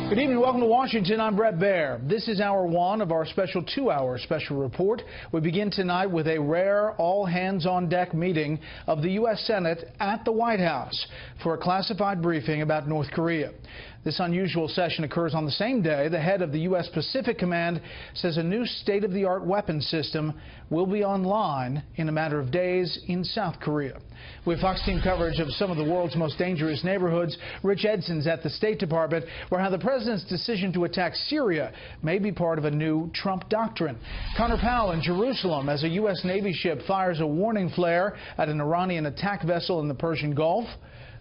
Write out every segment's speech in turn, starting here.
Good evening. Welcome to Washington. I'm Brett Baer. This is hour one of our special 2-hour special report. We begin tonight with a rare all-hands-on-deck meeting of the U.S. Senate at the White House for a classified briefing about North Korea. This unusual session occurs on the same day the head of the U.S. Pacific Command says a new state-of-the-art weapons system will be online in a matter of days in South Korea. We have Fox team coverage of some of the world's most dangerous neighborhoods. Rich Edson's at the State Department, where how the president's decision to attack Syria may be part of a new Trump doctrine. Connor Powell in Jerusalem as a U.S. Navy ship fires a warning flare at an Iranian attack vessel in the Persian Gulf.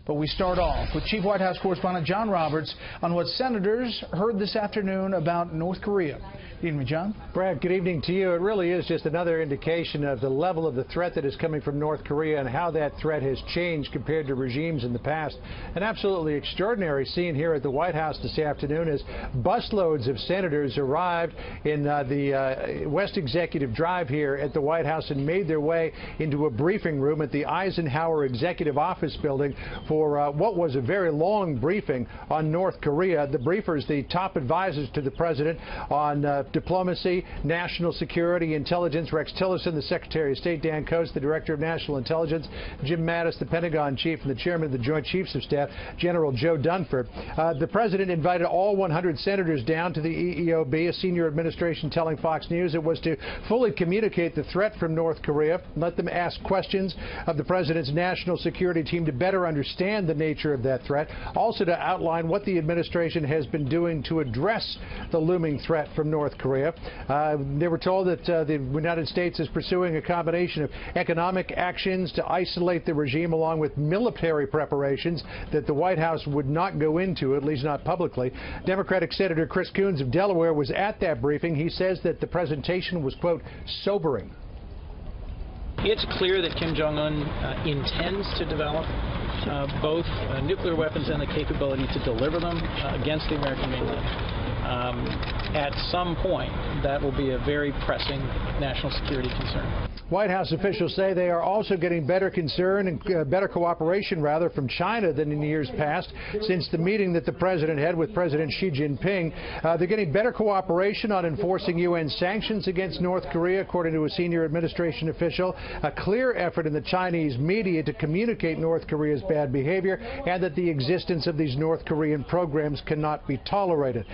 But we start off with Chief White House correspondent John Roberts on what senators heard this afternoon about North Korea. Good evening, John. Brad, good evening to you. It really is just another indication of the level of the threat that is coming from North Korea and how that threat has changed compared to regimes in the past. An absolutely extraordinary scene here at the White House this afternoon as busloads of senators arrived in the West Executive Drive here at the White House and made their way into a briefing room at the Eisenhower Executive Office Building for what was a very long briefing on North Korea. The briefers, the top advisors to the president on diplomacy, national security, intelligence, Rex Tillerson, the Secretary of State, Dan Coats, the Director of National Intelligence, Jim Mattis, the Pentagon Chief, and the Chairman of the Joint Chiefs of Staff, General Joe Dunford. The president invited all 100 senators down to the EEOB, a senior administration telling Fox News it was to fully communicate the threat from North Korea, let them ask questions of the president's national security team to better understand the nature of that threat, also to outline what the administration has been doing to address the looming threat from North Korea. They were told that the United States is pursuing a combination of economic actions to isolate the regime along with military preparations that the White House would not go into, at least not publicly. Democratic Senator Chris Coons of Delaware was at that briefing. He says that the presentation was, quote, sobering. It's clear that Kim Jong-un intends to develop both nuclear weapons and the capability to deliver them against the American mainland. At some point, that will be a very pressing national security concern. White House officials say they are also getting better concern and better cooperation, rather, from China than in years past since the meeting that the president had with President Xi Jinping. They're getting better cooperation on enforcing UN sanctions against North Korea, according to a senior administration official. A clear effort in the Chinese media to communicate North Korea's bad behavior and that the existence of these North Korean programs cannot be tolerated.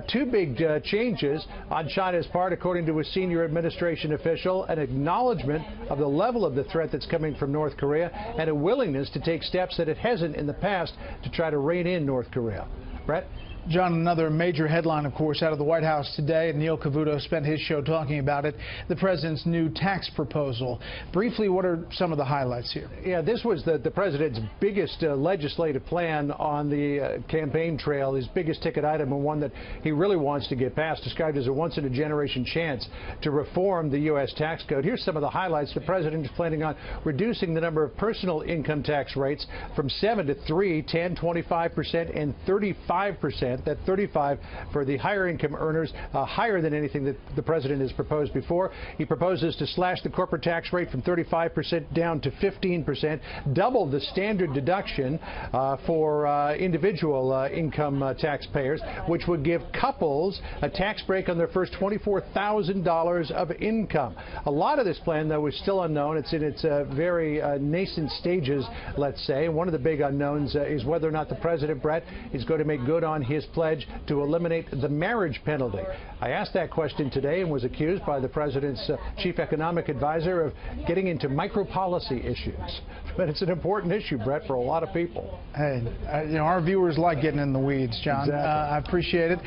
Two big changes on China's part, according to a senior administration official: an acknowledgement of the level of the threat that's coming from North Korea and a willingness to take steps that it hasn't in the past to try to rein in North Korea. Brett? John, another major headline, of course, out of the White House today, and Neil Cavuto spent his show talking about it, the president's new tax proposal. Briefly, what are some of the highlights here? Yeah, this was the president's biggest legislative plan on the campaign trail, his biggest ticket item, and one that he really wants to get passed, described as a once-in-a-generation chance to reform the U.S. tax code. Here's some of the highlights. The president is planning on reducing the number of personal income tax rates from 7 to 3, 10, 25%, and 35%. That 35 for the higher income earners, higher than anything that the president has proposed before. He proposes to slash the corporate tax rate from 35% down to 15%, double the standard deduction for individual income taxpayers, which would give couples a tax break on their first $24,000 of income. A lot of this plan, though, is still unknown. It's in its very nascent stages, let's say. One of the big unknowns is whether or not the president, Brett, is going to make good on his pledge to eliminate the marriage penalty. I asked that question today and was accused by the president's chief economic advisor of getting into micro-policy issues. But it's an important issue, Brett, for a lot of people. Hey, you know, our viewers like getting in the weeds, John. Exactly. I appreciate it.